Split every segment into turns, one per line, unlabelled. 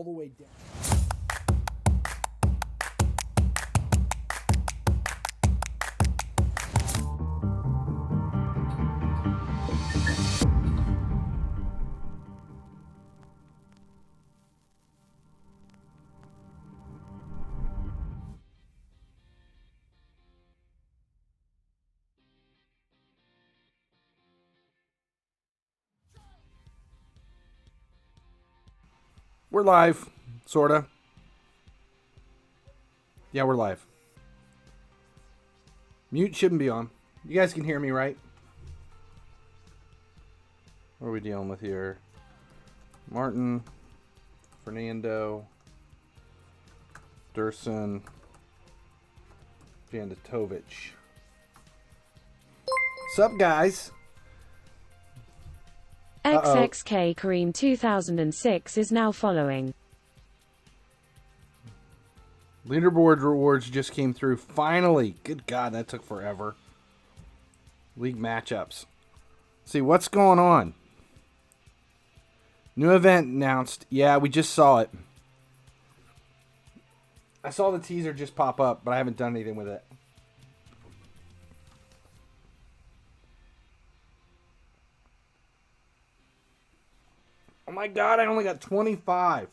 all the way down. We're live, sorta. Yeah, we're live. Mute shouldn't be on. You guys can hear me, right? What are we dealing with here? Martin, Fernando, Durson, Jandatovic. Sup, guys?
XXK Kareem 2006 is now following.
Leaderboard rewards just came through. Finally. Good God, that took forever. League matchups. See, what's going on? New event announced. Yeah, we just saw it. I saw the teaser just pop up, but I haven't done anything with it. Oh my God, I only got 25.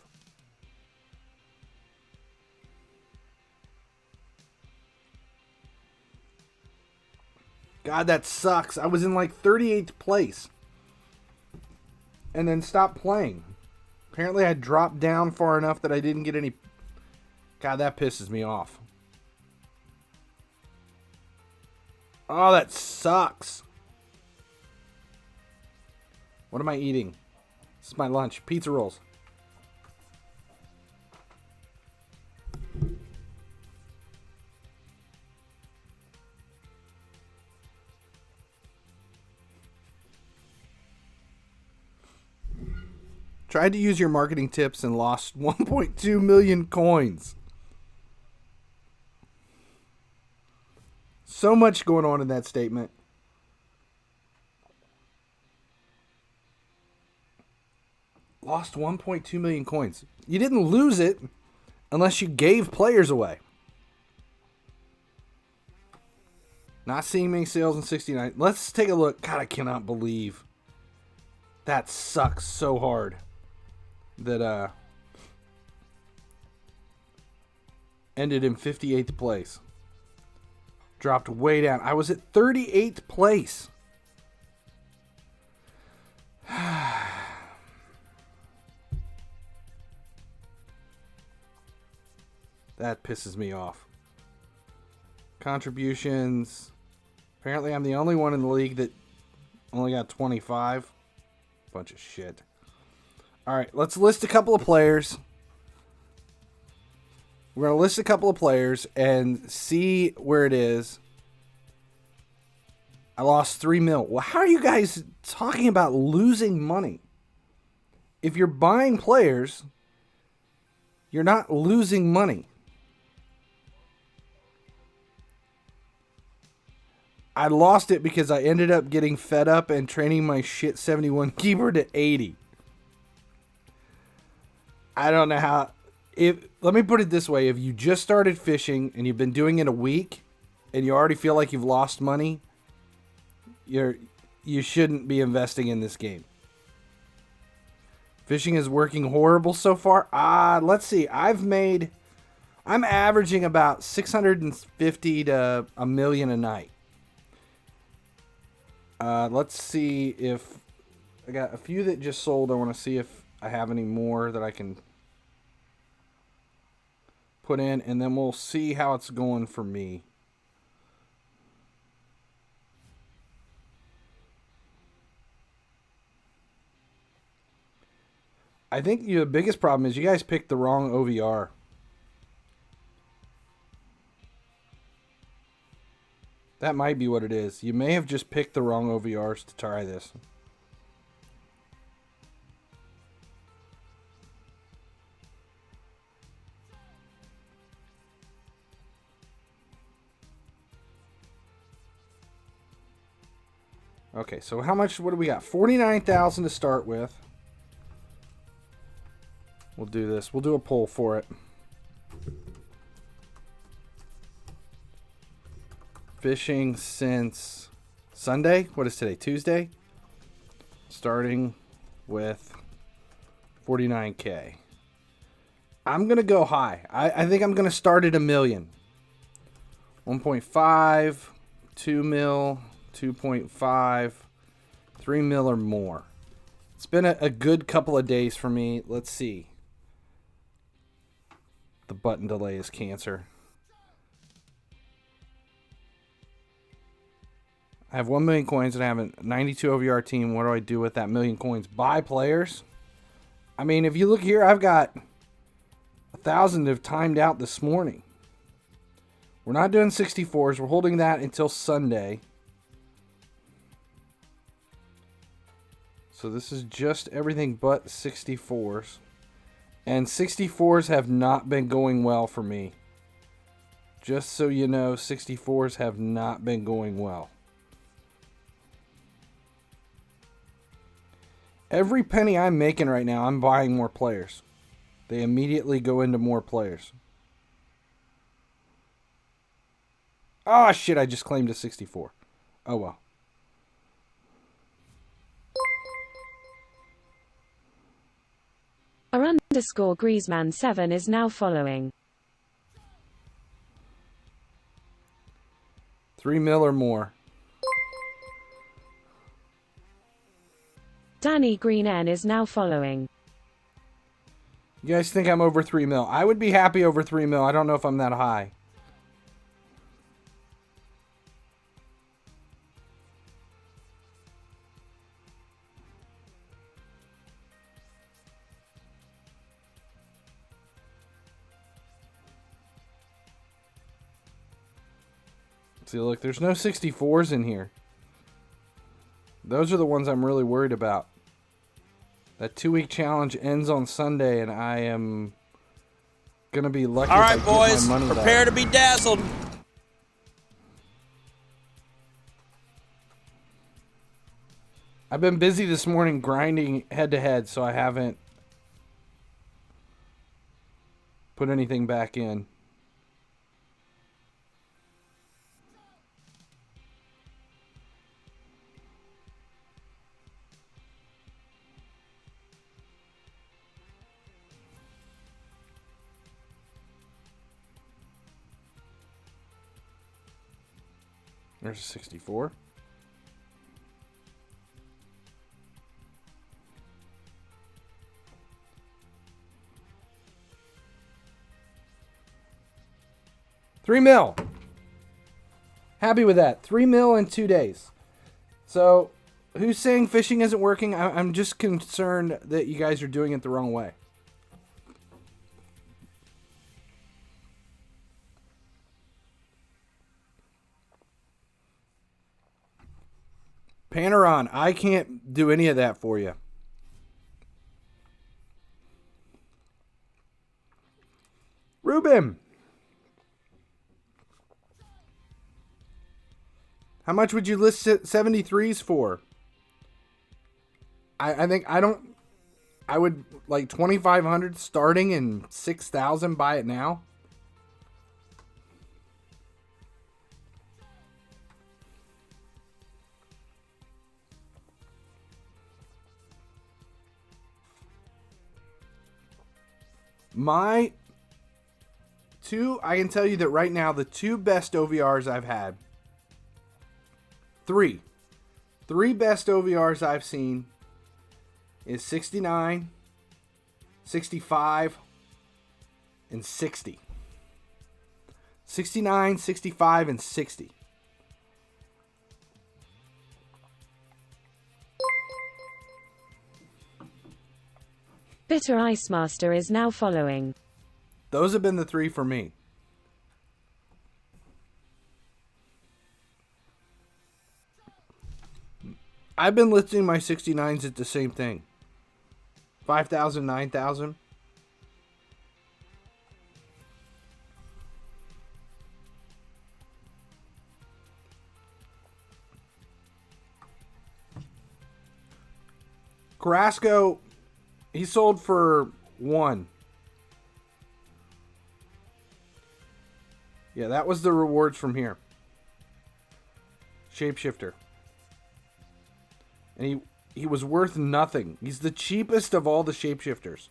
God, that sucks. I was in like 38th place. And then stopped playing. Apparently I dropped down far enough that I didn't get any... God, that pisses me off. Oh, that sucks. What am I eating? This is my lunch. Pizza rolls. Tried to use your marketing tips and lost 1.2 million coins. So much going on in that statement. Lost 1.2 million coins. You didn't lose it unless you gave players away. Not seeing many sales in 69. Let's take a look. God, I cannot believe that sucks so hard. That ended in 58th place. Dropped way down. I was at 38th place. That pisses me off. Contributions. Apparently I'm the only one in the league that only got 25. Bunch of shit. Alright, let's list a couple of players. We're going to list a couple of players and see where it is. I lost 3 mil. Well, how are you guys talking about losing money? If you're buying players, you're not losing money. I lost it because I ended up getting fed up and training my shit 71 keeper to 80. I don't know how. Let me put it this way. If you just started fishing and you've been doing it a week and you already feel like you've lost money, you shouldn't be investing in this game. Fishing is working horrible so far. Let's see. I'm averaging about 650 to a million a night. Let's see if I got a few that just sold. I want to see if I have any more that I can put in, and then we'll see how it's going for me. I think the biggest problem is you guys picked the wrong OVR. That might be what it is. You may have just picked the wrong OVRs to try this. Okay, so how much, what do we got? 49,000 to start with. We'll We'll do this. We'll do a poll for it. Fishing since Sunday. What is today? Tuesday? Starting with 49K. I'm going to go high. I think I'm going to start at $1 million. 1.5, 2 mil, 2.5, 3 mil or more. It's been a good couple of days for me. Let's see. The button delay is cancer. I have 1 million coins and I have a 92 OVR team. What do I do with that million coins? Buy players? I mean, if you look here, I've got 1,000 have timed out this morning. We're not doing 64s. We're holding that until Sunday. So this is just everything but 64s. And 64s have not been going well for me. Just so you know, 64s have not been going well. Every penny I'm making right now, I'm buying more players. They immediately go into more players. Oh, shit, I just claimed a 64. Oh, well.
_Griezmann7 is now following.
3 mil or more.
Danny Green N is now following.
You guys think I'm over 3 mil? I would be happy over 3 mil. I don't know if I'm that high. See, look, there's no 64s in here. Those are the ones I'm really worried about. That 2-week challenge ends on Sunday, and I am going to be lucky
All
if
right,
I
boys,
get my money
prepare
back.
to be dazzled.
I've been busy this morning grinding head-to-head, so I haven't put anything back in. There's a 64. $3 mil. Happy with that. 3 mil in 2 days. So, who's saying fishing isn't working? I'm just concerned that you guys are doing it the wrong way. Panaron, I can't do any of that for you. Ruben, how much would you list 73s for? I think I would like 2,500 starting and 6,000 buy it now. My two, I can tell you that right now, the two best OVRs I've had, three best OVRs I've seen is 69, 65, and 60. 69, 65, and 60.
Bitter Ice Master is now following.
Those have been the three for me. I've been listing my 69s at the same thing. 5,000, 9,000. Carrasco, he sold for 1. Yeah, that was the rewards from here. Shapeshifter. And he was worth nothing. He's the cheapest of all the shapeshifters.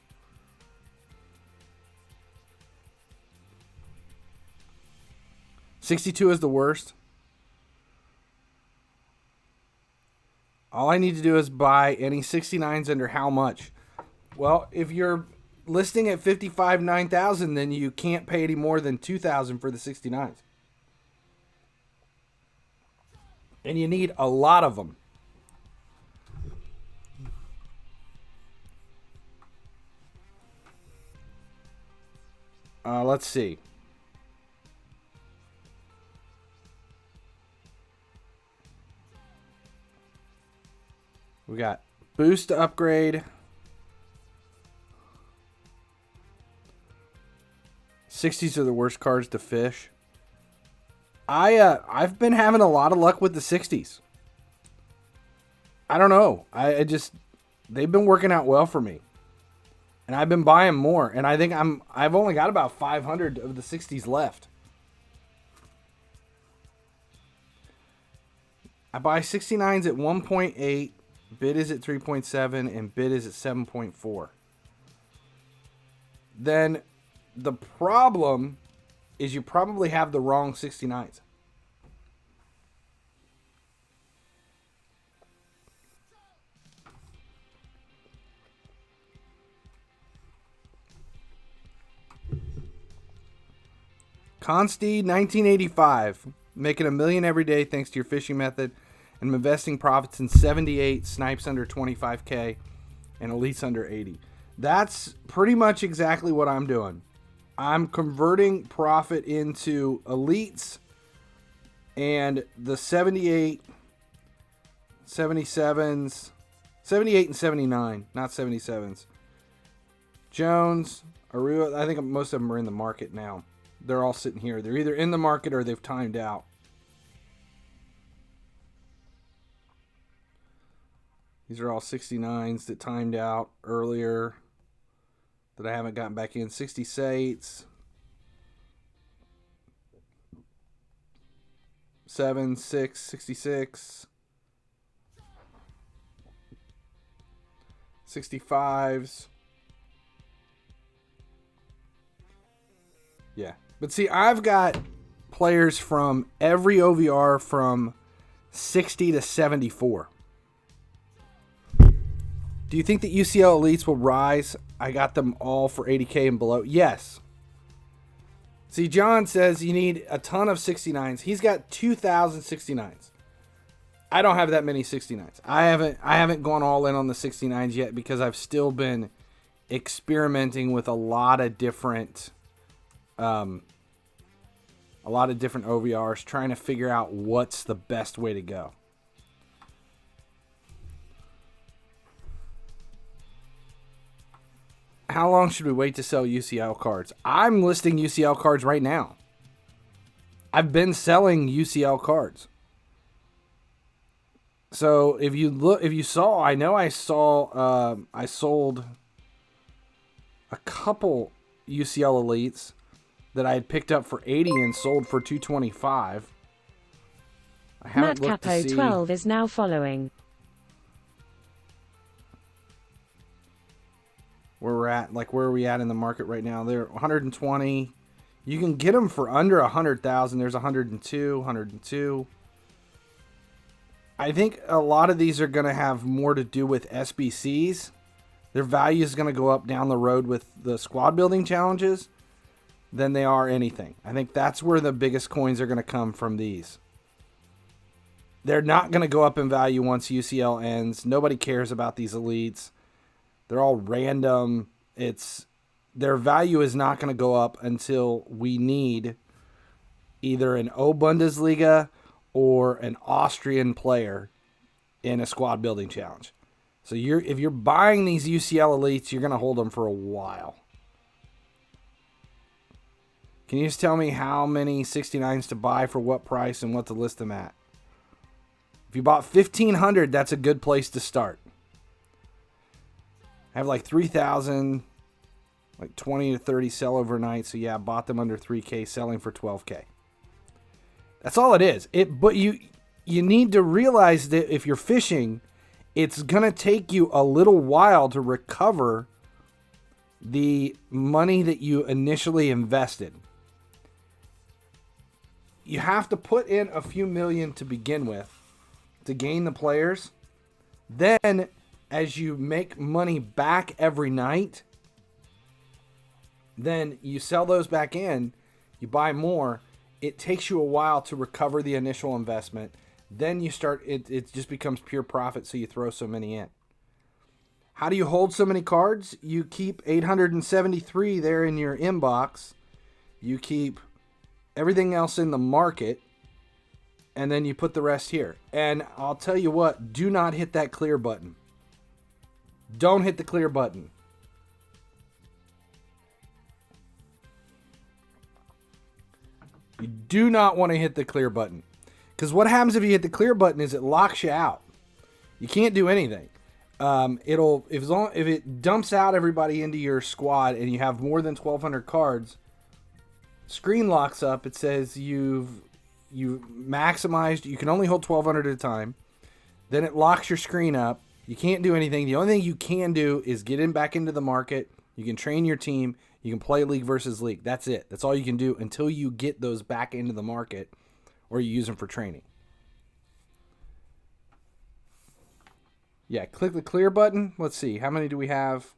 $62 is the worst. All I need to do is buy any 69s under how much? Well, if you're listing at 55 9,000, then you can't pay any more than 2,000 for the 69s. And you need a lot of them. Let's see. We got boost to upgrade. 60s are the worst cards to fish. I've been having a lot of luck with the 60s. I don't know. They've been working out well for me. And I've been buying more, and I think I've only got about 500 of the 60s left. I buy 69s at 1.8, bid is at 3.7, and bid is at 7.4. Then the problem is you probably have the wrong 69s. Consteed 1985, making $1 million every day thanks to your fishing method, and investing profits in 78 snipes under 25K and elites under 80. That's pretty much exactly what I'm doing. I'm converting profit into elites and the 78, 77s, 78 and 79, not 77s. Jones, Aru, I think most of them are in the market now. They're all sitting here. They're either in the market or they've timed out. These are all 69s that timed out earlier that I haven't gotten back in. 68s. 7, 6, 66. 65s. Yeah. But see, I've got players from every OVR from 60 to 74. Do you think that UCL Elites will rise? I got them all for 80K and below. Yes. See, John says you need a ton of 69s. He's got 2,000 69s. I don't have that many 69s. I haven't gone all in on the 69s yet because I've still been experimenting with a lot of different OVRs, trying to figure out what's the best way to go. How long should we wait to sell UCL cards? I'm listing UCL cards right now. I've been selling UCL cards. So if you saw, I know I sold a couple UCL Elites that I had picked up for 80 and sold for 225. I haven't
Matt
looked
Capo
to see
12 is now following.
where we're at. Like, where are we at in the market right now? They're 120. You can get them for under 100,000. There's 102, 102. I think a lot of these are going to have more to do with SBCs. Their value is going to go up down the road with the squad building challenges than they are anything. I think that's where the biggest coins are going to come from these. They're not going to go up in value once UCL ends. Nobody cares about these elites. They're all random. Their value is not going to go up until we need either an O Bundesliga or an Austrian player in a squad building challenge. So if you're buying these UCL elites, you're going to hold them for a while. Can you just tell me how many 69s to buy for what price and what to list them at? If you bought 1,500, that's a good place to start. I have like 3,000, like 20 to 30 sell overnight. So yeah, I bought them under 3K, selling for 12K. That's all it is. But you need to realize that if you're fishing, it's going to take you a little while to recover the money that you initially invested. You have to put in a few million to begin with to gain the players. Then, as you make money back every night, then you sell those back in, you buy more. It takes you a while to recover the initial investment. Then you start, it just becomes pure profit, so you throw so many in. How do you hold so many cards? You keep 873 there in your inbox. You keep everything else in the market, and then you put the rest here. And I'll tell you what, do not hit that clear button. Don't hit the clear button. You do not want to hit the clear button. Because what happens if you hit the clear button is it locks you out. You can't do anything. If it dumps out everybody into your squad and you have more than 1,200 cards, screen locks up. It says you maximized. You can only hold 1,200 at a time. Then it locks your screen up. You can't do anything. The only thing you can do is get back into the market. You can train your team. You can play league versus league. That's it. That's all you can do until you get those back into the market or you use them for training. Yeah, click the clear button. Let's see. How many do we have?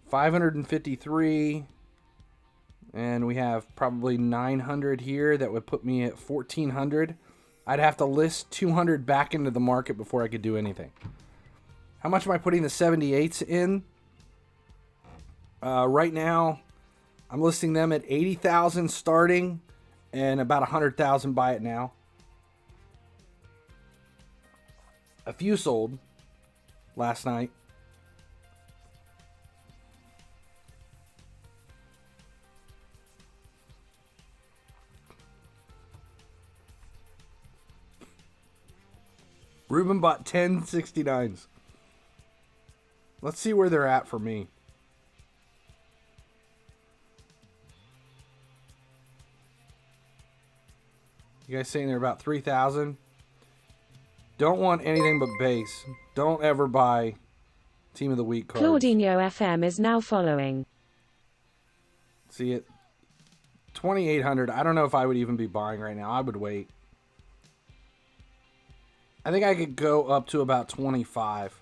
553. And we have probably 900 here. That would put me at 1,400. I'd have to list 200 back into the market before I could do anything. How much am I putting the 78s in? Right now, I'm listing them at 80,000 starting and about 100,000 buy it now. A few sold last night. Ruben bought 10 69s. Let's see where they're at for me. You guys saying they're about 3,000? Don't want anything but base. Don't ever buy Team of the Week cards.
Claudinho FM is now following.
See it? 2,800. I don't know if I would even be buying right now. I would wait. I think I could go up to about 25.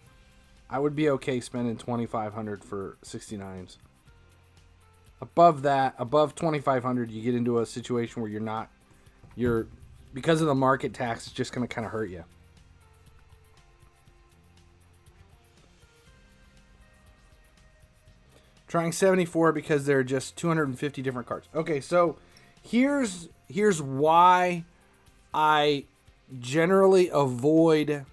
I would be okay spending 2,500 for 69s. Above that, above 2,500, you get into a situation where you're because of the market tax, it's just going to kind of hurt you. Trying 74 because there are just 250 different cards. Okay, so here's why I generally avoid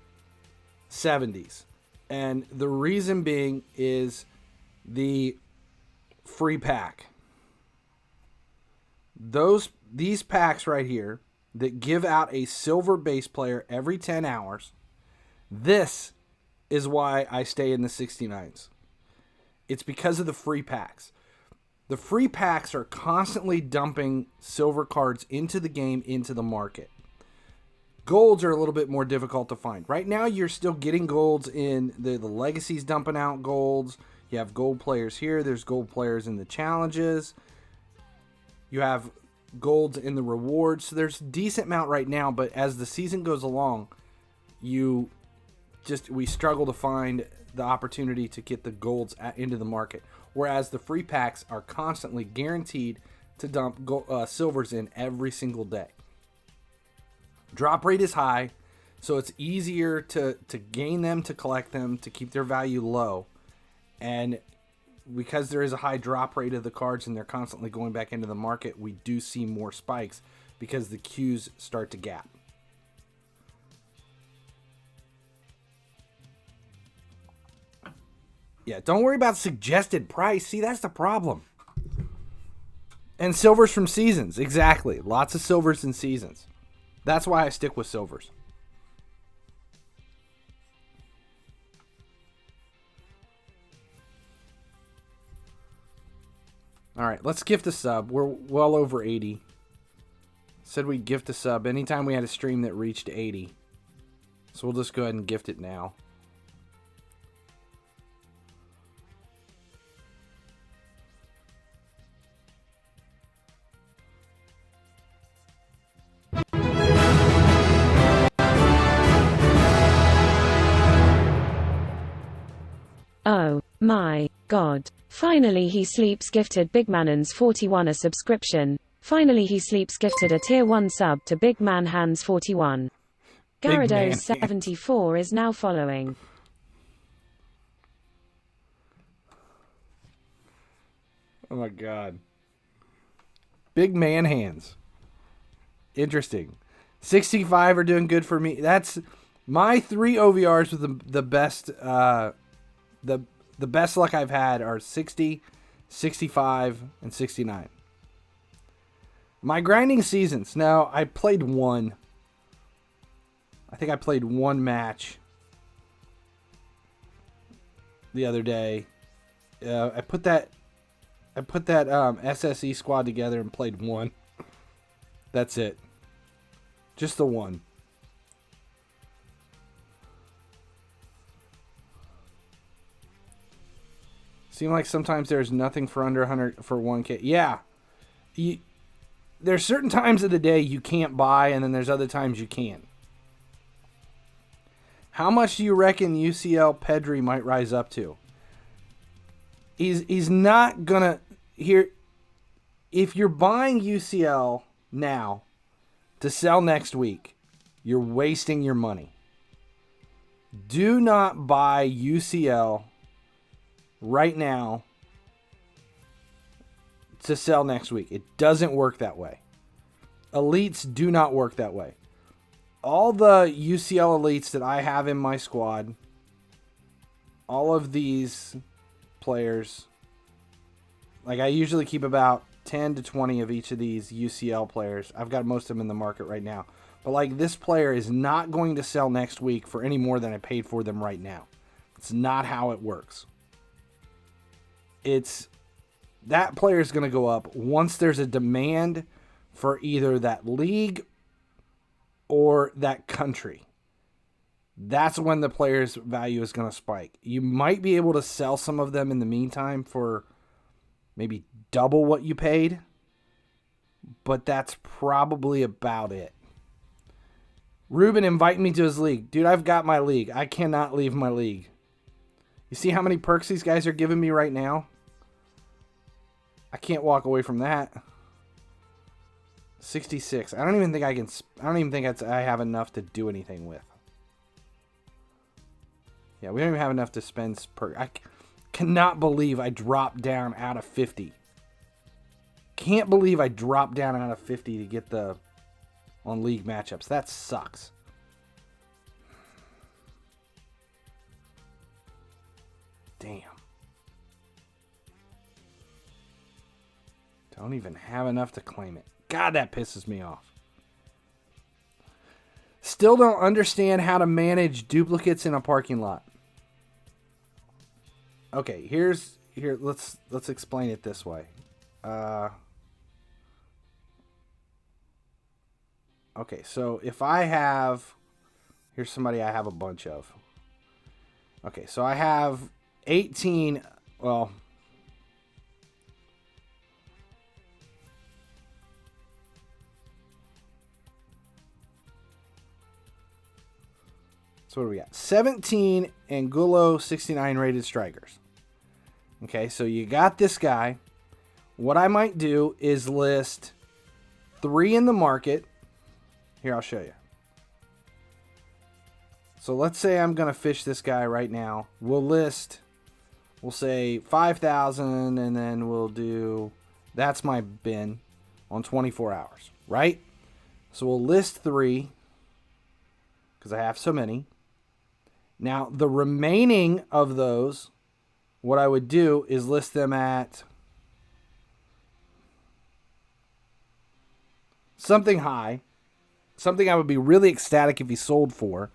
70s. And the reason being is the free pack. These packs right here that give out a silver base player every 10 hours, this is why I stay in the 69s. It's because of the free packs. The free packs are constantly dumping silver cards into the game, into the market. Golds are a little bit more difficult to find. Right now, you're still getting golds in the legacies dumping out golds. You have gold players here. There's gold players in the challenges. You have golds in the rewards. So there's a decent amount right now, but as the season goes along, we struggle to find the opportunity to get the golds into the market. Whereas the free packs are constantly guaranteed to dump silvers in every single day. Drop rate is high, so it's easier to gain them, to collect them, to keep their value low. And because there is a high drop rate of the cards and they're constantly going back into the market, we do see more spikes because the queues start to gap. Yeah, don't worry about suggested price. See, that's the problem. And silvers from seasons. Exactly. Lots of silvers in seasons. That's why I stick with silvers. All right, let's gift a sub. We're well over 80. Said we'd gift a sub anytime we had a stream that reached 80. So we'll just go ahead and gift it now.
Oh my god. Finally He Sleeps gifted Big Manans 41 a subscription. Finally He Sleeps gifted a tier 1 sub to Big Man Hands 41. Gyarados 74 is now following.
Oh my god. Big man hands. Interesting. 65 are doing good for me. That's my 3 OVRs with the best the best luck I've had are 60, 65, and 69. My grinding seasons. Now, I played one. I think I played one match the other day. I put that SSE squad together and played one. That's it. Just the one. Seem like sometimes there's nothing for under 100 for 1K. Yeah. There's certain times of the day you can't buy, and then there's other times you can. How much do you reckon UCL Pedri might rise up to? He's not gonna here. If you're buying UCL now to sell next week, you're wasting your money. Do not buy UCL right now to sell next week. It doesn't work that way. Elites do not work that way. All the UCL elites that I have in my squad, all of these players, like I usually keep about 10 to 20 of each of these UCL players. I've got most of them in the market right now. But like this player is not going to sell next week for any more than I paid for them right now. It's not how it works. It's that player is going to go up once there's a demand for either that league or that country. That's when the player's value is going to spike. You might be able to sell some of them in the meantime for maybe double what you paid, but that's probably about it. Ruben, invite me to his league. Dude, I've got my league. I cannot leave my league. You see how many perks these guys are giving me right now? I can't walk away from that. 66. I don't even think I have enough to do anything with. Yeah, we don't even have enough to spend per. I cannot believe I dropped down out of 50. Can't believe I dropped down out of 50 to get the on league matchups. That sucks. Damn. Don't even have enough to claim it. God, that pisses me off. Still don't understand how to manage duplicates in a parking lot. Okay, here. Let's explain it this way. Okay, so if I have, here's somebody I have a bunch of. Okay, so I have 18. Well. So what do we got? 17 Angulo 69 rated strikers. Okay, so you got this guy. What I might do is list 3 in the market. Here, I'll show you. So let's say I'm going to fish this guy right now. We'll say 5,000, and then we'll do, that's my bin on 24 hours, right? So we'll list 3 because I have so many. Now, the remaining of those, what I would do is list them at something high, something I would be really ecstatic if he sold for,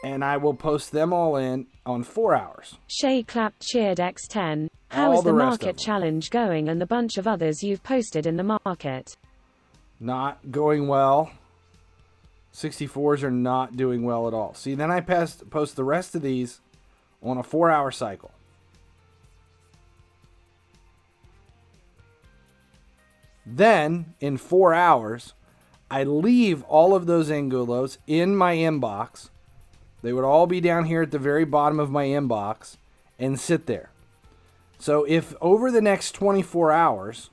and I will post them all in on 4 hours.
Shay clapped cheered X10. How is the market challenge going and the bunch of others you've posted in the market?
Not going well. 64s are not doing well at all. See, then I post the rest of these on a 4-hour cycle. Then, in 4 hours, I leave all of those Angulos in my inbox. They would all be down here at the very bottom of my inbox and sit there. So if over the next 24 hours,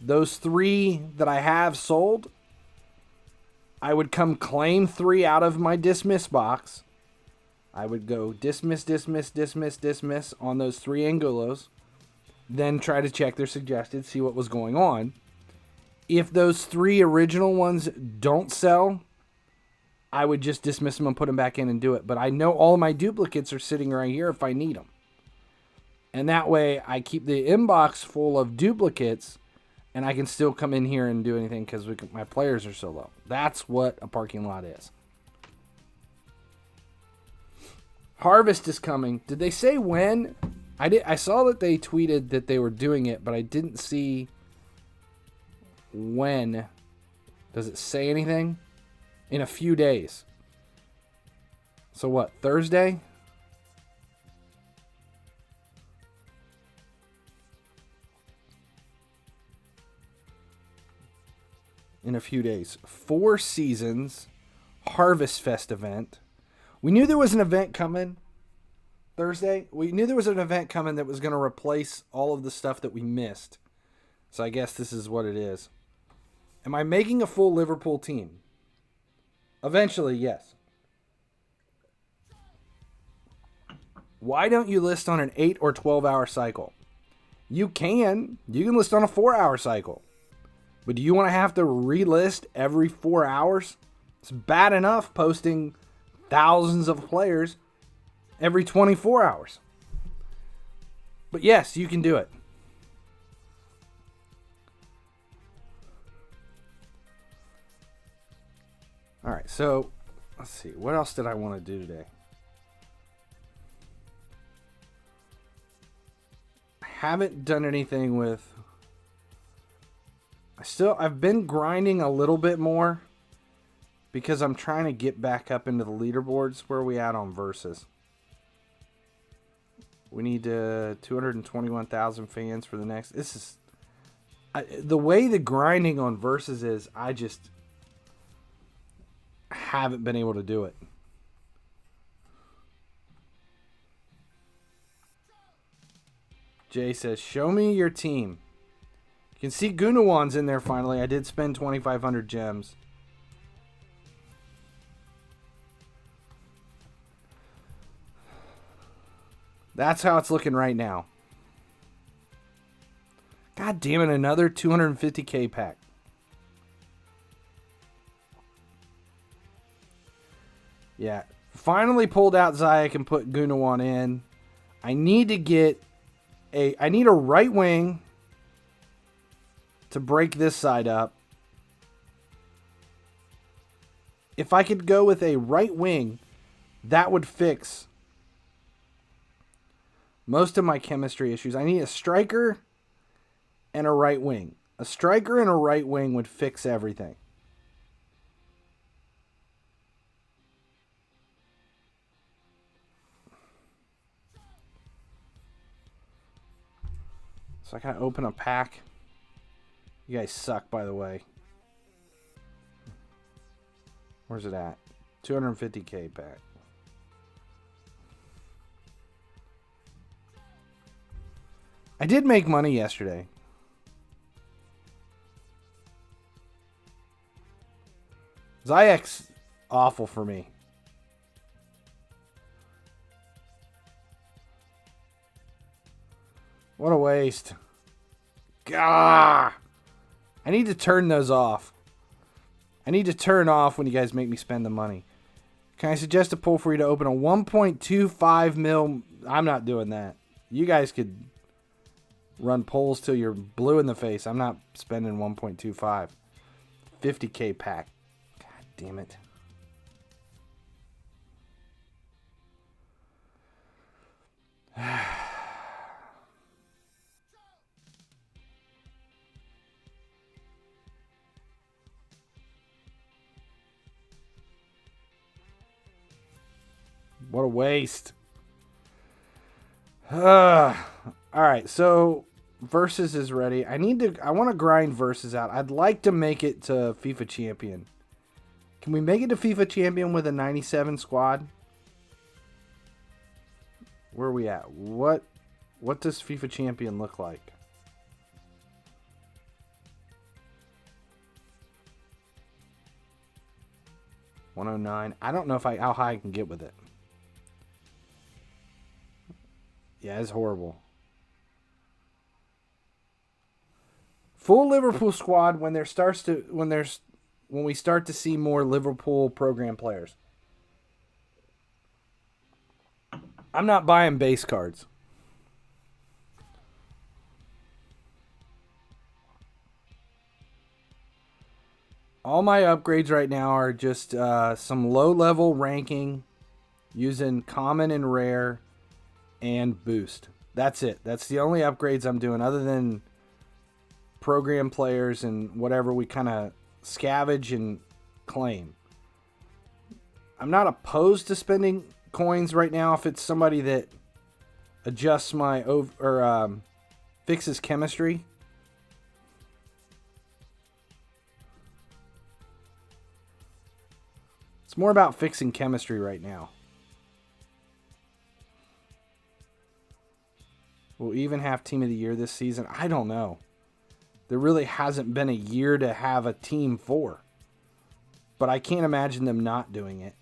those 3 that I have sold, I would come claim 3 out of my dismiss box. I would go dismiss, dismiss, dismiss, dismiss on those 3 Angulos. Then try to check their suggested, see what was going on. If those 3 original ones don't sell, I would just dismiss them and put them back in and do it. But I know all my duplicates are sitting right here if I need them. And that way I keep the inbox full of duplicates and I can still come in here and do anything because my players are so low. That's what a parking lot is. Harvest is coming. Did they say when? I saw that they tweeted that they were doing it, but I didn't see when. Does it say anything? In a few days. So what, Thursday? In a few days. 4 Seasons Harvest Fest event. We knew there was an event coming Thursday. We knew there was an event coming that was going to replace all of the stuff that we missed. So I guess this is what it is. Am I making a full Liverpool team? Eventually, yes. Why don't you list on an 8 or 12 hour cycle? You can. You can list on a 4-hour cycle. But do you want to have to relist every 4 hours? It's bad enough posting thousands of players every 24 hours. But yes, you can do it. All right, so let's see. What else did I want to do today? I haven't done anything with... I've been grinding a little bit more because I'm trying to get back up into the leaderboards. Where are we at on versus? We need 221,000 fans for the next. This is the way the grinding on versus is. I just haven't been able to do it. Jay says, "Show me your team." You can see Gunawan's in there finally. I did spend 2,500 gems. That's how it's looking right now. God damn it, another 250k pack. Yeah, finally pulled out Ziyech and put Gunawan in. I need a right wing to break this side up. If I could go with a right wing, that would fix most of my chemistry issues. I need a striker and a right wing. A striker and a right wing would fix everything. So I gotta open a pack. You guys suck, by the way. Where's it at? 250k pack. I did make money yesterday. Ziyech's awful for me. What a waste. Gah! I need to turn those off. I need to turn off when you guys make me spend the money. Can I suggest a poll for you to open a 1.25 mil? I'm not doing that. You guys could run polls till you're blue in the face. I'm not spending 1.25. 50k pack. God damn it. What a waste. All right, so Versus is ready. I want to grind Versus out. I'd like to make it to FIFA Champion. Can we make it to FIFA Champion with a 97 squad? Where are we at? What does FIFA Champion look like? $109. I don't know how high I can get with it. Yeah, it's horrible. Full Liverpool squad when we start to see more Liverpool program players. I'm not buying base cards. All my upgrades right now are just some low-level ranking using common and rare and boost. That's it. That's the only upgrades I'm doing other than program players and whatever we kind of scavenge and claim. I'm not opposed to spending coins right now if it's somebody that adjusts my fixes chemistry. It's more about fixing chemistry right now. We'll even have Team of the Year this season. I don't know. There really hasn't been a year to have a team for. But I can't imagine them not doing it.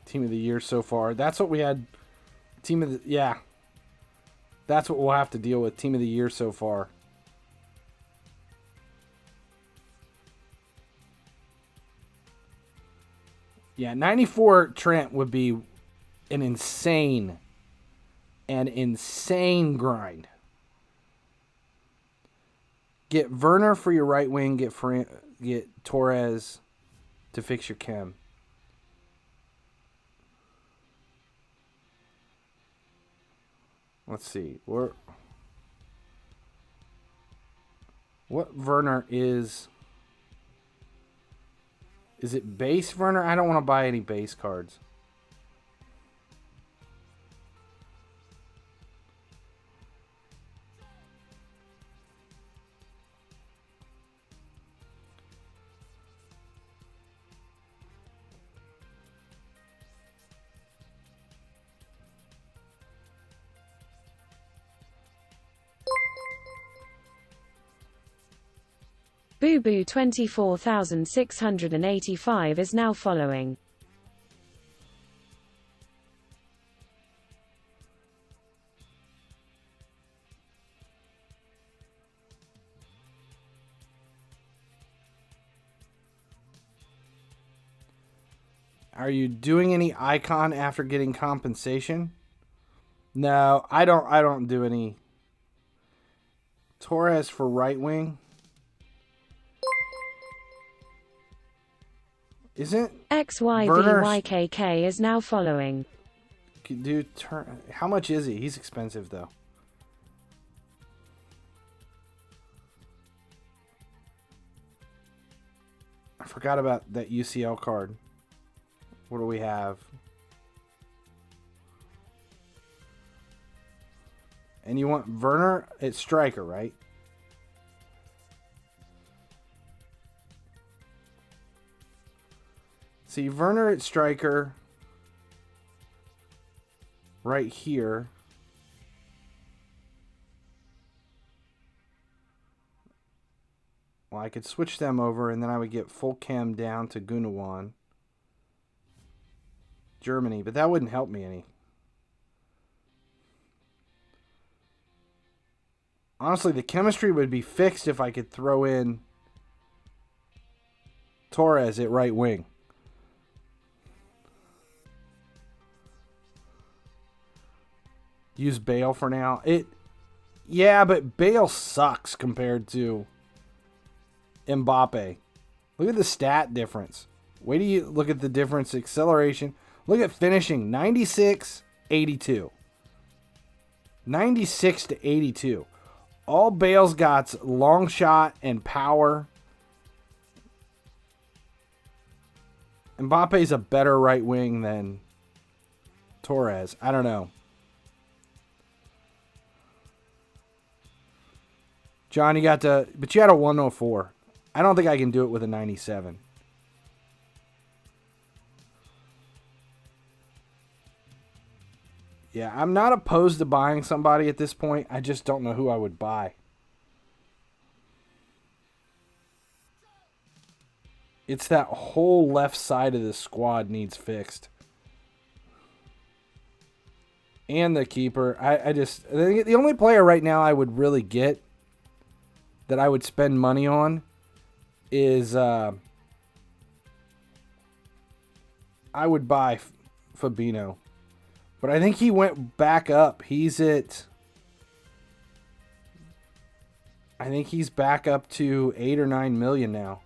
Team of the Year so far. That's what we had. Yeah. That's what we'll have to deal with. Team of the Year so far. Yeah, 94 Trent would be an insane grind. Get Werner for your right wing. Get Torres to fix your chem. Let's see. What Werner is... Is it base Werner? I don't want to buy any base cards.
Boo Boo 24,685 is now following.
Are you doing any icon after getting compensation? No, I don't do any. Torres for right wing. Isn't
XYVYKK is now following.
How much is he? He's expensive though. I forgot about that UCL card. What do we have? And you want Werner at striker, right? See, Werner at striker right here. Well, I could switch them over, and then I would get full chem down to Gundogan. Germany, but that wouldn't help me any. Honestly, the chemistry would be fixed if I could throw in Torres at right wing. use Bale for now. Yeah, but Bale sucks compared to Mbappe. Look at the stat difference. Wait till you look at the difference. Acceleration. Look at finishing. 96, 82. 96 to 82. All Bale's got's long shot and power. Mbappe's a better right wing than Torres. I don't know. John, but you had a 104. I don't think I can do it with a 97. Yeah, I'm not opposed to buying somebody at this point. I just don't know who I would buy. It's that whole left side of the squad needs fixed. And the keeper. The only player right now I would really get that I would spend money on is I would buy Fabinho. But I think he went back up. I think he's back up to 8 or 9 million now.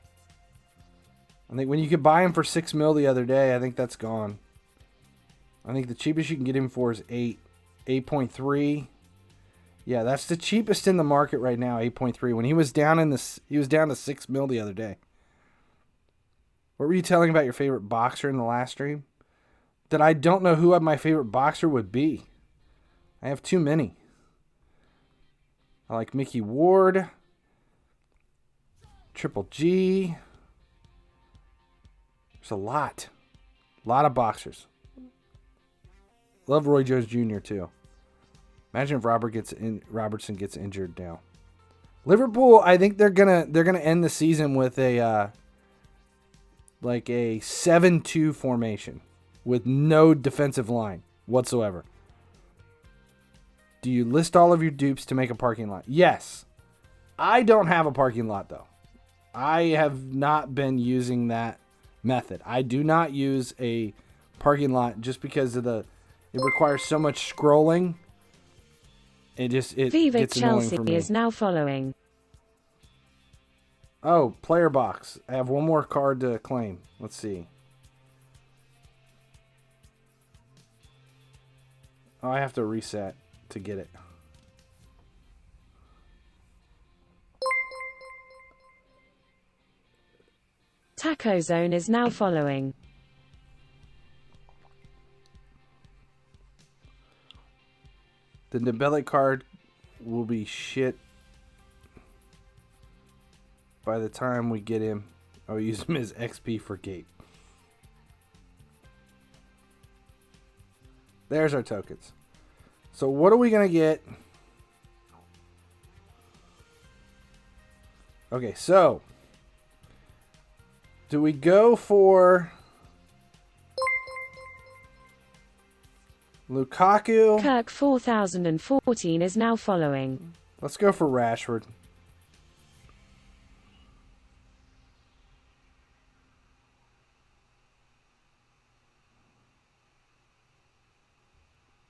I think when you could buy him for 6 mil the other day, I think that's gone. I think the cheapest you can get him for is 8.3. Yeah, that's the cheapest in the market right now, 8.3. When he was down to 6 mil the other day. What were you telling about your favorite boxer in the last stream? That I don't know who my favorite boxer would be. I have too many. I like Mickey Ward, Triple G. There's a lot of boxers. Love Roy Jones Jr. too. Imagine if Robertson gets injured now. Liverpool, I think they're gonna end the season with a 7-2 formation with no defensive line whatsoever. Do you list all of your dupes to make a parking lot? Yes. I don't have a parking lot though. I have not been using that method. I do not use a parking lot just because of it requires so much scrolling. It
Viva
gets annoying
Chelsea
for me.
is now following.
Oh, player box. I have one more card to claim. Let's see. Oh, I have to reset to get it.
Taco Zone is now following.
The Nabelli card will be shit by the time we get him. I'll use him as XP for gate. There's our tokens. So what are we going to get? Okay, so do we go for Lukaku?
Kirk 4014 is now following.
Let's go for Rashford.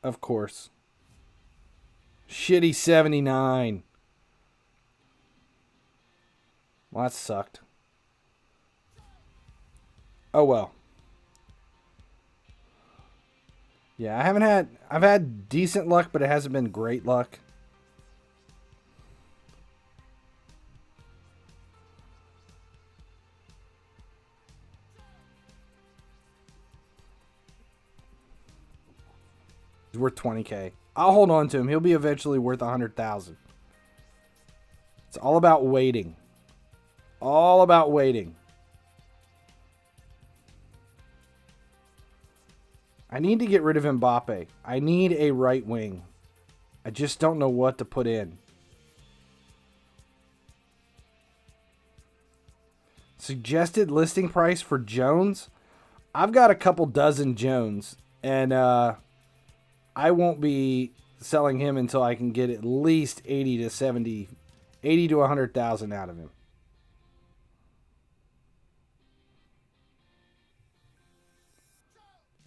Of course. Shitty 79. Well, that sucked. Oh well. Yeah, I've had decent luck, but it hasn't been great luck. He's worth 20K. I'll hold on to him. He'll be eventually worth 100,000. It's all about waiting. All about waiting. I need to get rid of Mbappe. I need a right wing. I just don't know what to put in. Suggested listing price for Jones? I've got a couple dozen Jones, and I won't be selling him until I can get at least 80 to 100,000 out of him.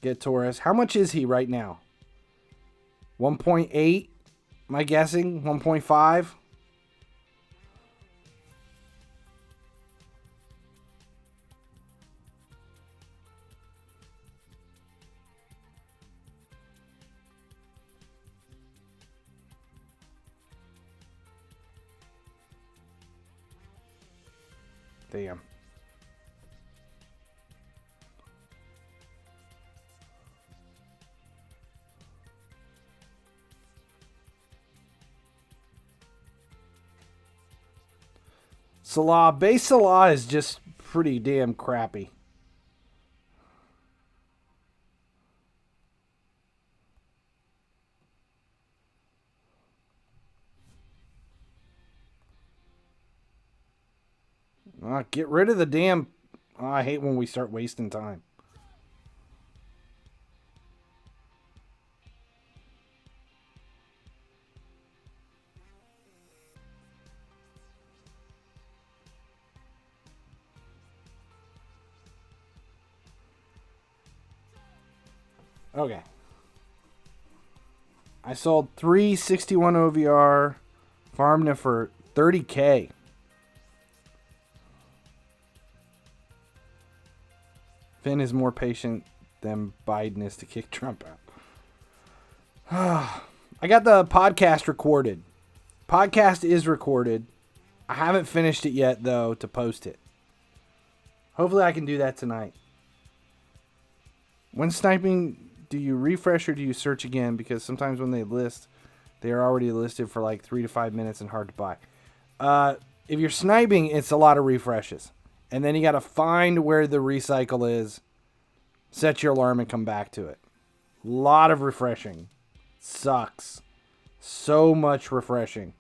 Get Torres. How much is he right now? 1.8, am I guessing? 1.5? Damn. Salah, base Salah is just pretty damn crappy. Get rid of the damn... I hate when we start wasting time. Okay. I sold 361 OVR, farmed it for $30K. Finn is more patient than Biden is to kick Trump out. I got the podcast recorded. Podcast is recorded. I haven't finished it yet, though, to post it. Hopefully I can do that tonight. When sniping, do you refresh or do you search again? Because sometimes when they list, they are already listed for like 3 to 5 minutes and hard to buy. If you're sniping, it's a lot of refreshes. And then you got to find where the recycle is, set your alarm, and come back to it. A lot of refreshing. Sucks. So much refreshing.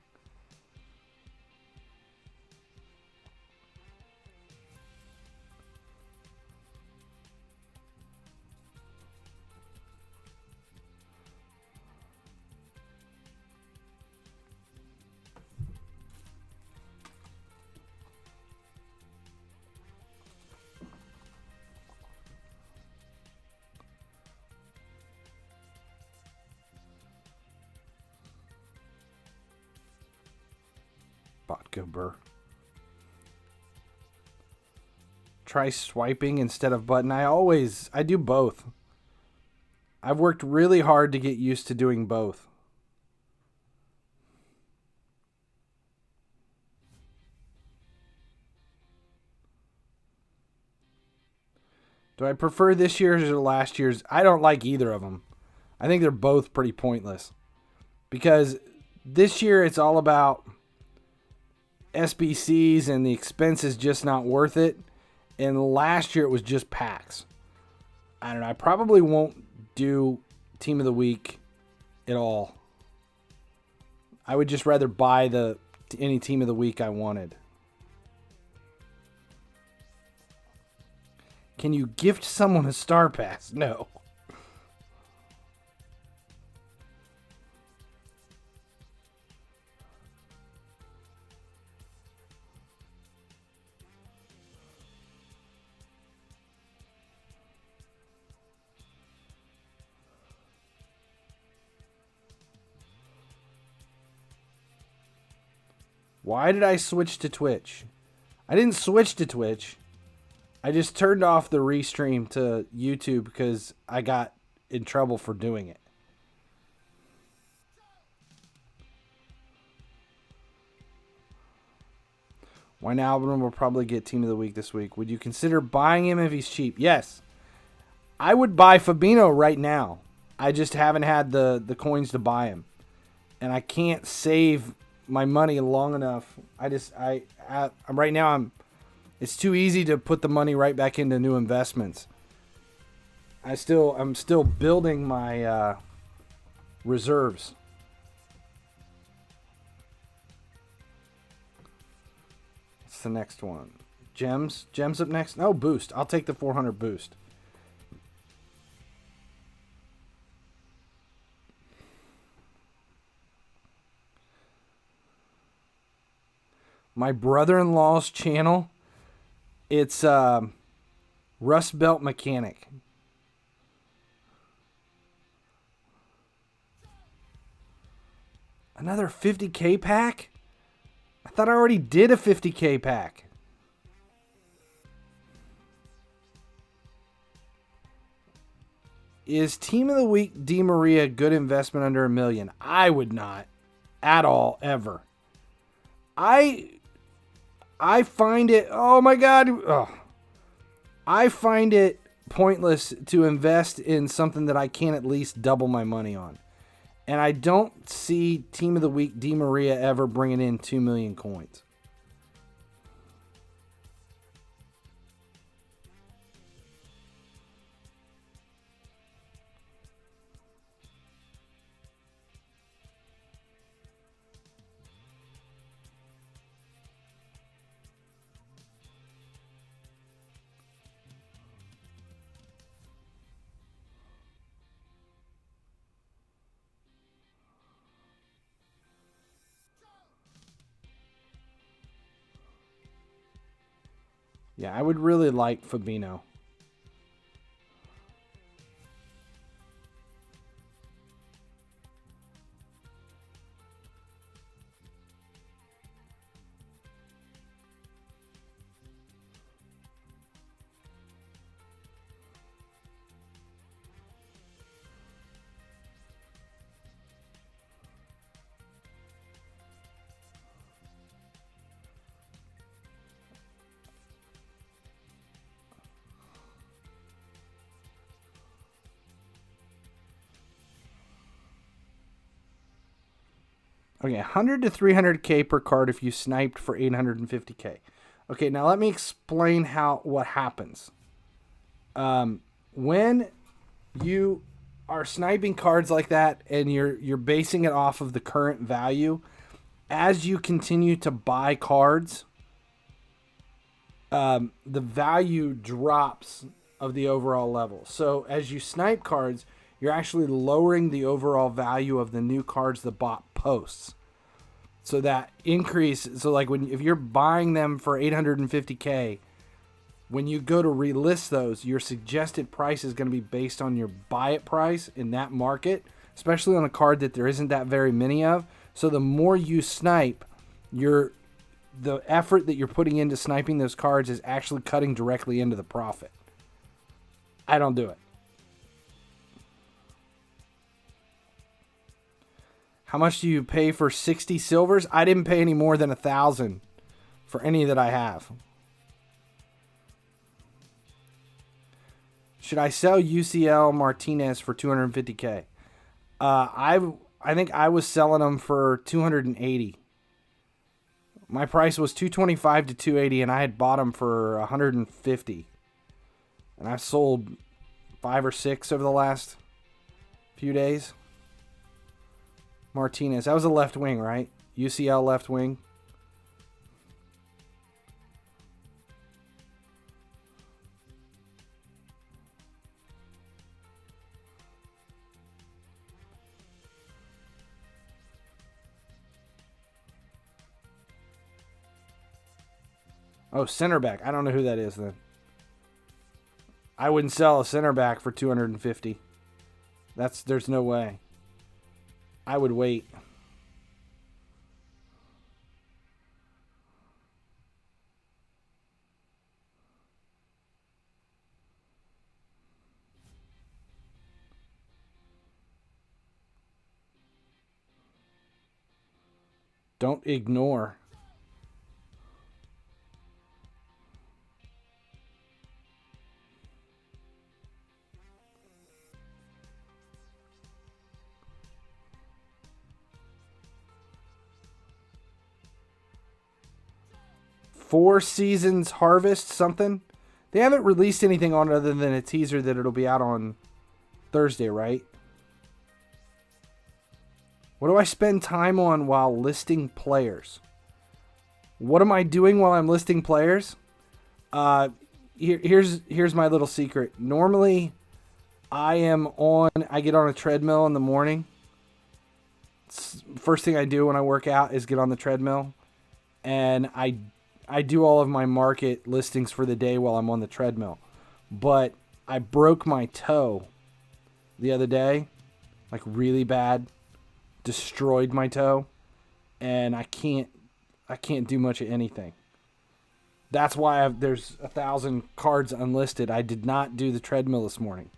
Vodka burr. Try swiping instead of button. I do both. I've worked really hard to get used to doing both. Do I prefer this year's or last year's? I don't like either of them. I think they're both pretty pointless. Because this year it's all about SBCs and the expense is just not worth it. And last year it was just packs. I don't know. I probably won't do Team of the Week at all. I would just rather buy any Team of the Week I wanted. Can you gift someone a Star Pass? No. Why did I switch to Twitch? I didn't switch to Twitch. I just turned off the restream to YouTube because I got in trouble for doing it. Wijnaldum will probably get Team of the Week this week. Would you consider buying him if he's cheap? Yes. I would buy Fabinho right now. I just haven't had the coins to buy him. And I can't save my money long enough. Right now it's too easy to put the money right back into new investments. I'm still building my reserves. What's the next one? Gems up next? No, boost. I'll take the 400 boost. My brother-in-law's channel, it's Rust Belt Mechanic. Another 50K pack? I thought I already did a 50K pack. Is Team of the Week Di Maria good investment under $1 million? I would not. At all, ever. I find it, oh my God. Oh. I find it pointless to invest in something that I can't at least double my money on. And I don't see Team of the Week Di Maria ever bringing in 2 million coins. Yeah, I would really like Fabinho. Okay, 100 to 300K per card if you sniped for 850K. Okay, now let me explain what happens. When you are sniping cards like that and you're basing it off of the current value, as you continue to buy cards, the value drops of the overall level. So as you snipe cards, you're actually lowering the overall value of the new cards the bot posts. So that increase, so like if you're buying them for 850K, when you go to relist those, your suggested price is going to be based on your buy it price in that market, especially on a card that there isn't that very many of. So the more you snipe, the effort that you're putting into sniping those cards is actually cutting directly into the profit. I don't do it. How much do you pay for 60 silvers? I didn't pay any more than 1,000 for any that I have. Should I sell UCL Martinez for 250K? I think I was selling them for 280. My price was 225 to 280, and I had bought them for 150. And I've sold 5 or 6 over the last few days. Martinez. That was a left wing, right? UCL left wing. Oh, center back. I don't know who that is then. I wouldn't sell a center back for 250. There's no way. I would wait. Don't ignore. Four Seasons Harvest something. They haven't released anything on it other than a teaser that it'll be out on Thursday, right? What do I spend time on while listing players? What am I doing while I'm listing players? Here's my little secret. Normally, I get on a treadmill in the morning. First thing I do when I work out is get on the treadmill, and I do all of my market listings for the day while I'm on the treadmill. But I broke my toe the other day, like really bad. destroyed my toe, and I can't do much of anything. That's why there's 1,000 cards unlisted. I did not do the treadmill this morning.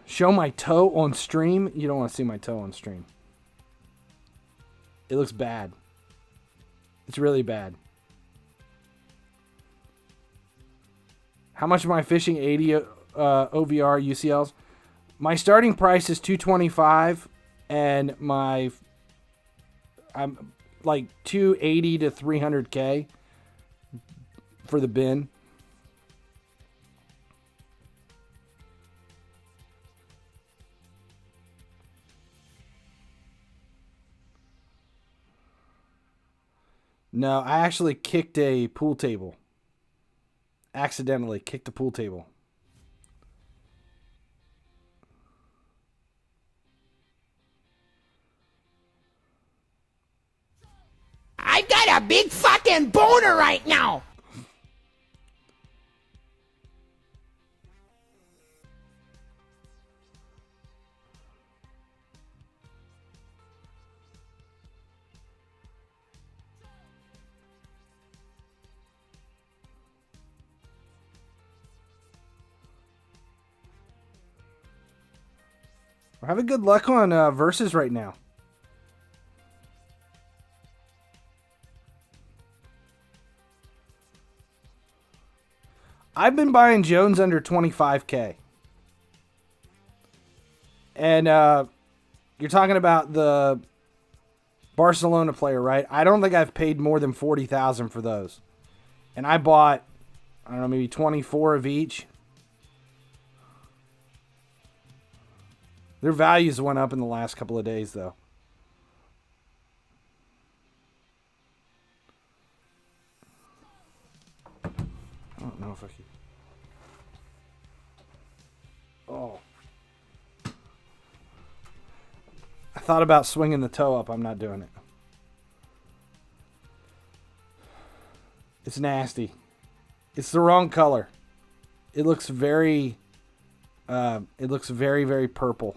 Show my toe on stream? You don't want to see my toe on stream. It looks bad. It's really bad. How much am I fishing? 80 OVR UCLs? My starting price is $225, and I'm like $280 to $300K for the bin. No, I actually kicked a pool table. Accidentally kicked the pool table.
I've got a big fucking boner right now.
We're having good luck on verses right now. I've been buying Jones under 25K. And you're talking about the Barcelona player, right? I don't think I've paid more than $40,000 for those. And I bought, I don't know, maybe 24 of each. Their values went up in the last couple of days, though. I don't know if I can. Oh. I thought about swinging the toe up. I'm not doing it. It's nasty. It's the wrong color. It looks very, very purple.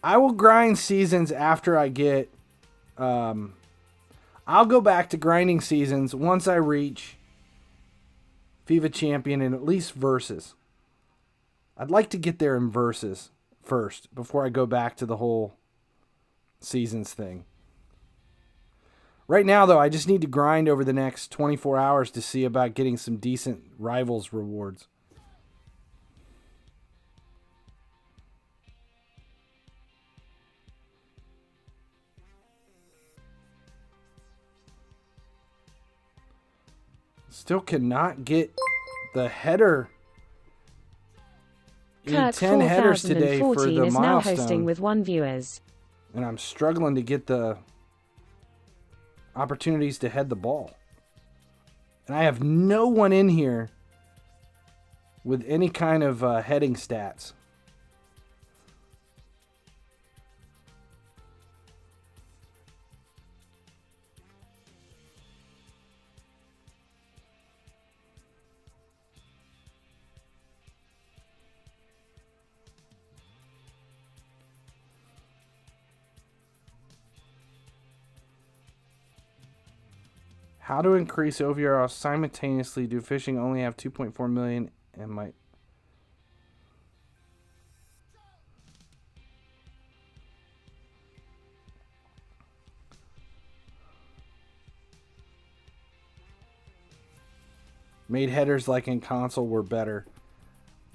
I will grind seasons after I get... I'll go back to grinding seasons once I reach FIFA Champion and at least Versus. I'd like to get there in Versus first before I go back to the whole seasons thing. Right now, though, I just need to grind over the next 24 hours to see about getting some decent Rivals rewards. Still cannot get the header.
Kirk
10 headers today for the
is
milestone.
now hosting with 1 viewers.
And I'm struggling to get the opportunities to head the ball. And I have no one in here with any kind of heading stats. How to increase OVR simultaneously? Do fishing only have 2.4 million and might... Made headers like in console were better.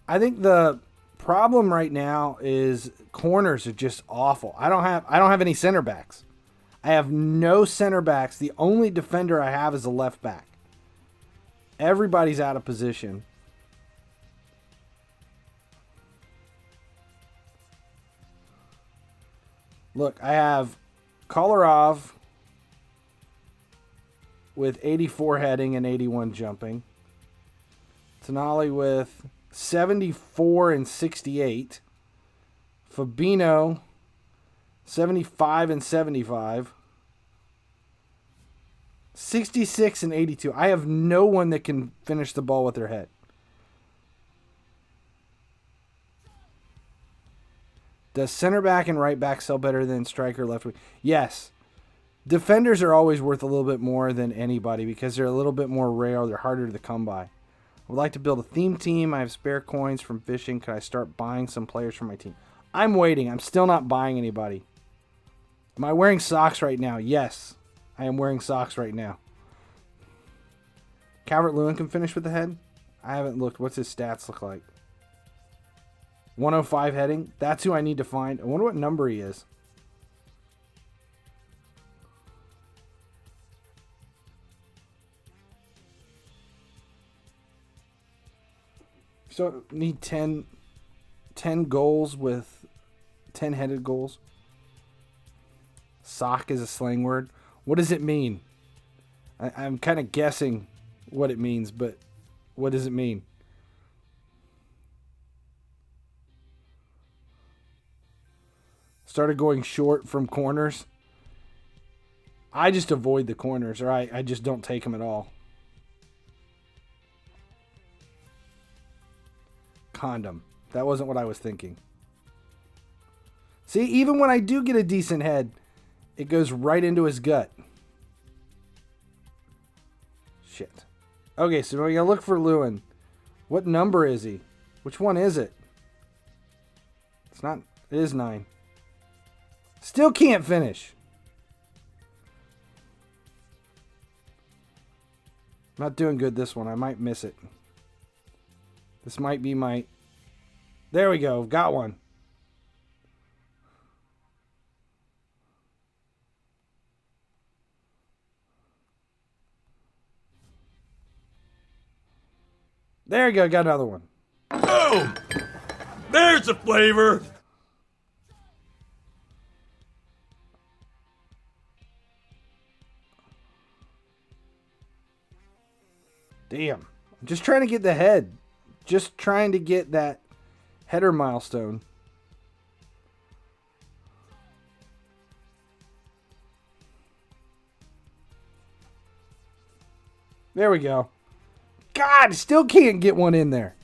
I think the problem right now is corners are just awful. I don't have any center backs. I have no center backs. The only defender I have is a left back. Everybody's out of position. Look, I have Kolarov with 84 heading and 81 jumping. Tonali with 74 and 68. Fabinho 75 and 75. 66 and 82. I have no one that can finish the ball with their head. Does center back and right back sell better than striker left wing? Yes. Defenders are always worth a little bit more than anybody because they're a little bit more rare. They're harder to come by. I would like to build a theme team. I have spare coins from fishing. Could I start buying some players for my team? I'm waiting. I'm still not buying anybody. Am I wearing socks right now? Yes. I am wearing socks right now. Calvert-Lewin can finish with the head? I haven't looked. What's his stats look like? 105 heading. That's who I need to find. I wonder what number he is. So need 10 goals with 10 headed goals. Sock is a slang word. What does it mean? I'm kind of guessing what it means, but what does it mean? Started going short from corners. I just avoid the corners, or I just don't take them at all. Condom. That wasn't what I was thinking. See, even when I do get a decent head, it goes right into his gut. Shit. Okay, so we gotta look for Lewin. What number is he? Which one is it? It's not. It is 9. Still can't finish. Not doing good this one. I might miss it. This might be my... There we go. Got one. There you go. Got another one.
Boom! There's the flavor.
Damn. I'm just trying to get the head. Just trying to get that header milestone. There we go. God, still can't get one in there.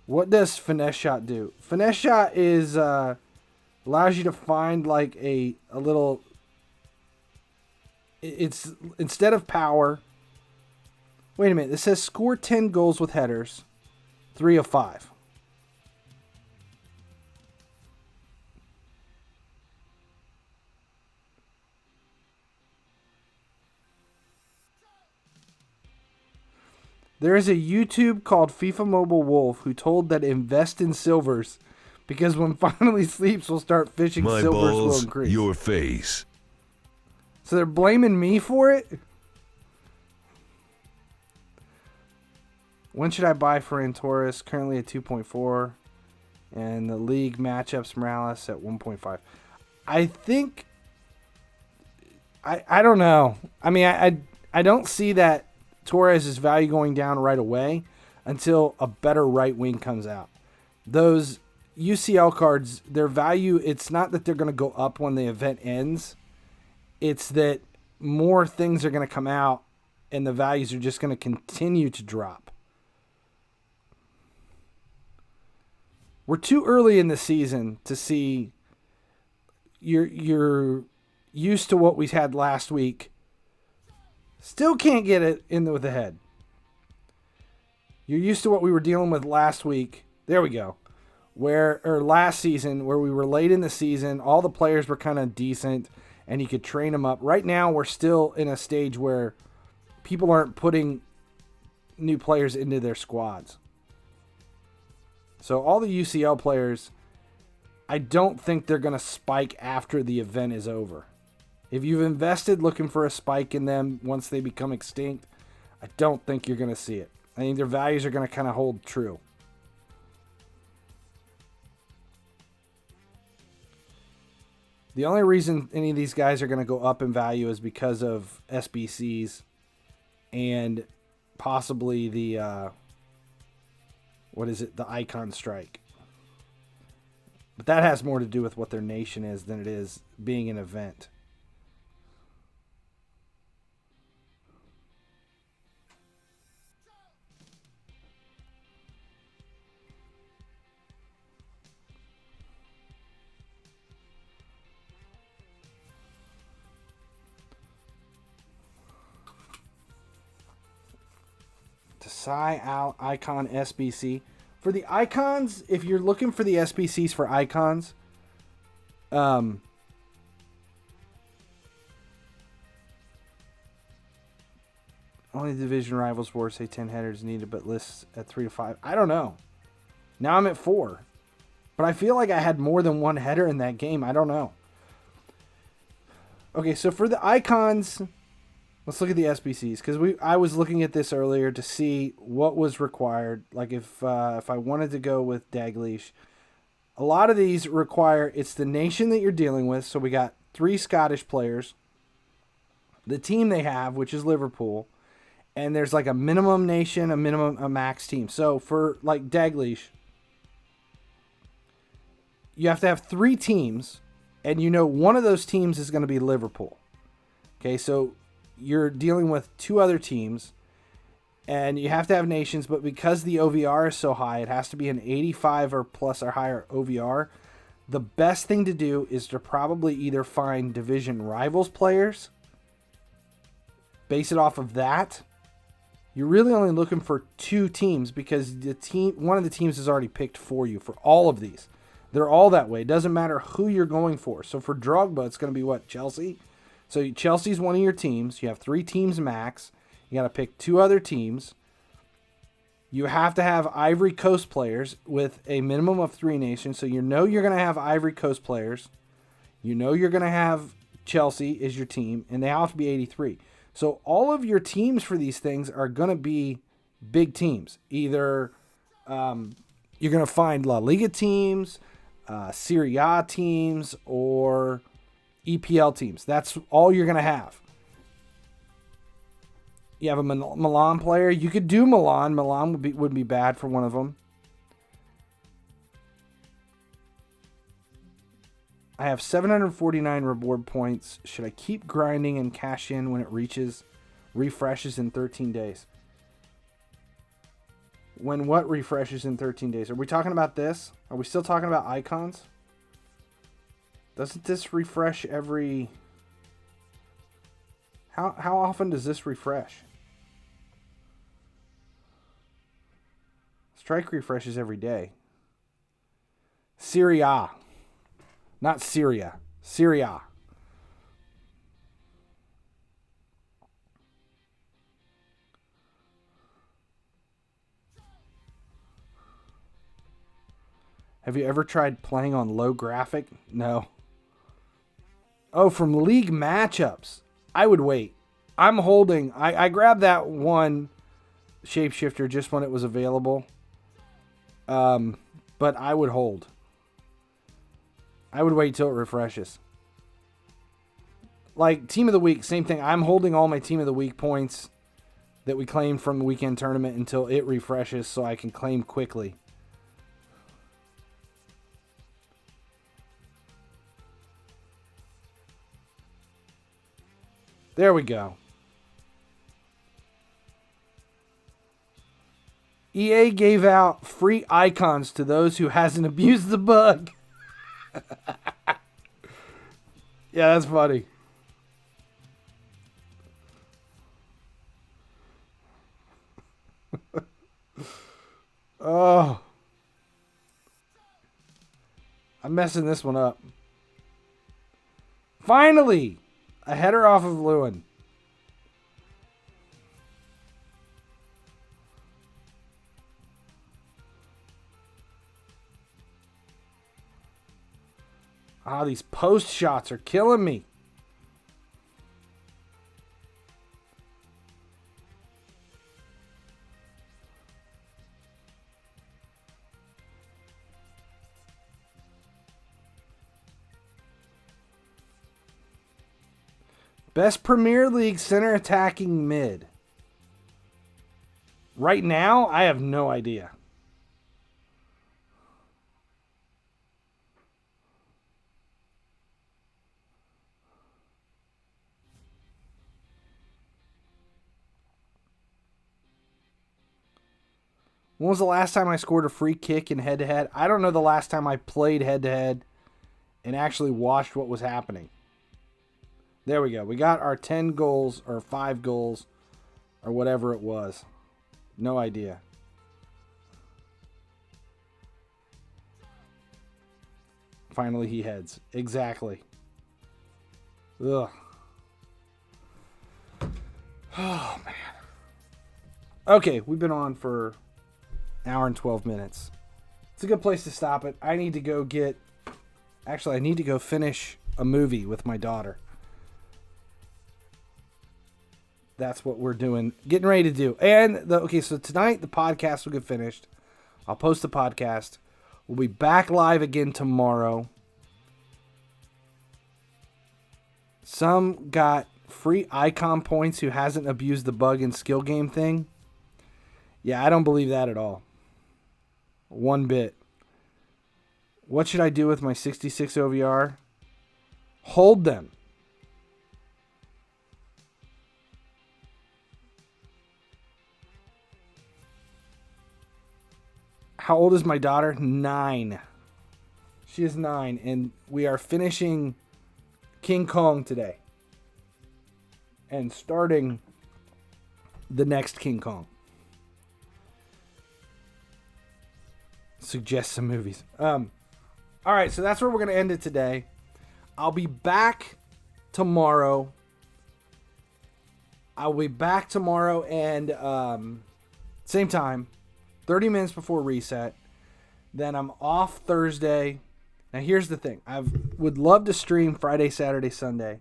What does finesse shot do? Finesse shot is allows you to find like a little. It's instead of power. Wait a minute. This says score 10 goals with headers, 3 of 5. There is a YouTube called FIFA Mobile Wolf who told that invest in silvers because when finally sleeps, we'll start fishing
My
silvers will
balls,
increase.
your face.
So they're blaming me for it? When should I buy Ferran Torres? Currently at 2.4. And the league matchups Morales at 1.5. I think... I don't know. I mean, I don't see that Torres' value going down right away until a better right wing comes out. Those UCL cards, their value, it's not that they're going to go up when the event ends. It's that more things are going to come out and the values are just going to continue to drop. We're too early in the season to see you're used to what we had last week. Still can't get it in with the head. You're used to what we were dealing with last week. There we go. Last season, where we were late in the season, all the players were kind of decent, and you could train them up. Right now, we're still in a stage where people aren't putting new players into their squads. So all the UCL players, I don't think they're going to spike after the event is over. If you've invested looking for a spike in them once they become extinct, I don't think you're going to see it. I think their values are going to kind of hold true. The only reason any of these guys are going to go up in value is because of SBCs and possibly the, the icon strike. But that has more to do with what their nation is than it is being an event. Icon SBC. For the icons, if you're looking for the SBCs for icons, only division rivals war say 10 headers needed, but lists at 3 to 5. I don't know. Now I'm at 4. But I feel like I had more than one header in that game. I don't know. Okay, so for the icons, let's look at the SBCs, because I was looking at this earlier to see what was required. Like if I wanted to go with Dalglish, a lot of these require, it's the nation that you're dealing with. So we got 3 Scottish players, the team they have, which is Liverpool, and there's like a minimum nation, a max team. So for like Dalglish, you have to have 3 teams, and one of those teams is going to be Liverpool. Okay, so you're dealing with 2 other teams, and you have to have nations, but because the OVR is so high, it has to be an 85 or plus or higher OVR. The best thing to do is to probably either find division rivals players, base it off of that. You're really only looking for 2 teams because one of the teams is already picked for you for all of these. They're all that way. It doesn't matter who you're going for. So for Drogba, it's going to be what? Chelsea? So Chelsea's one of your teams. You have 3 teams max. You got to pick 2 other teams. You have to have Ivory Coast players with a minimum of 3 nations. So you're going to have Ivory Coast players. You're going to have Chelsea is your team, and they have to be 83. So all of your teams for these things are going to be big teams. Either you're going to find La Liga teams, Serie A teams, or EPL teams. That's all you're going to have. You have a Milan player. You could do Milan. Milan would be bad for one of them. I have 749 reward points. Should I keep grinding and cash in when it refreshes in 13 days? When what refreshes in 13 days? Are we talking about this? Are we still talking about icons? Doesn't this refresh every... How often does this refresh? Strike refreshes every day. Serie A. Not Syria. Syria. Have you ever tried playing on low graphic? No. Oh, from league matchups. I would wait. I'm holding. I grabbed that one shapeshifter just when it was available. But I would hold. I would wait till it refreshes. Like Team of the Week, same thing. I'm holding all my Team of the Week points that we claimed from the weekend tournament until it refreshes so I can claim quickly. There we go. EA gave out free icons to those who hasn't abused the bug. Yeah, that's funny. Oh. I'm messing this one up. Finally! A header off of Lewin. Ah, these post shots are killing me. Best Premier League center attacking mid. Right now, I have no idea. When was the last time I scored a free kick in head-to-head? I don't know the last time I played head-to-head and actually watched what was happening. There we go. We got our 10 goals or 5 goals or whatever it was. No idea. Finally, he heads. Exactly. Ugh. Oh, man. Okay, we've been on for an hour and 12 minutes. It's a good place to stop it. I need to go get... Actually, I need to go finish a movie with my daughter. That's what we're doing. Getting ready to do. And, okay, so tonight the podcast will get finished. I'll post the podcast. We'll be back live again tomorrow. Some got free icon points who hasn't abused the bug and skill game thing. Yeah, I don't believe that at all. One bit. What should I do with my 66 OVR? Hold them. How old is my daughter? 9. She is 9, and we are finishing King Kong today. And starting the next King Kong. Suggest some movies. All right, so that's where we're going to end it today. I'll be back tomorrow. And same time, 30 minutes before reset. Then I'm off Thursday. Now here's the thing. I would love to stream Friday, Saturday, Sunday.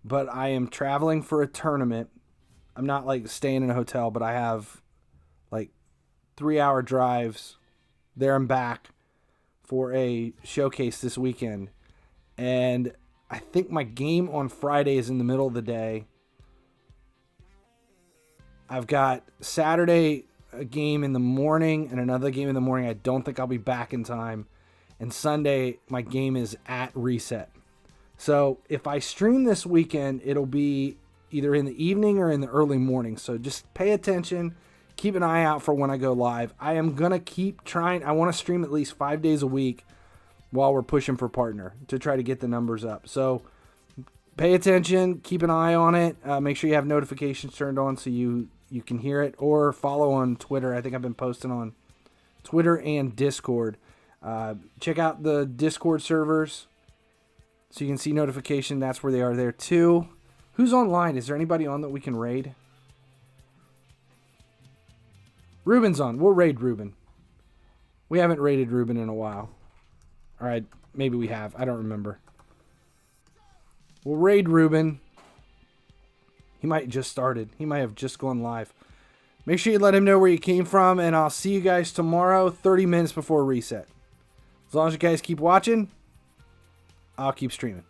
But I am traveling for a tournament. I'm not like staying in a hotel, but I have like 3-hour drives there and back for a showcase this weekend. And I think my game on Friday is in the middle of the day. I've got Saturday a game in the morning and another game in the morning. I don't think I'll be back in time. And Sunday, my game is at reset. So if I stream this weekend, it'll be either in the evening or in the early morning. So just pay attention. Keep an eye out for when I go live. I am going to keep trying. I want to stream at least 5 days a week while we're pushing for partner to try to get the numbers up. So pay attention. Keep an eye on it. Make sure you have notifications turned on so you can hear it. Or follow on Twitter. I think I've been posting on Twitter and Discord. Check out the Discord servers so you can see notification. That's where they are there too. Who's online? Is there anybody on that we can raid? Ruben's on. We'll raid Ruben. We haven't raided Ruben in a while. All right, maybe we have. I don't remember. We'll raid Ruben. He might have just started. He might have just gone live. Make sure you let him know where you came from, and I'll see you guys tomorrow, 30 minutes before reset. As long as you guys keep watching, I'll keep streaming.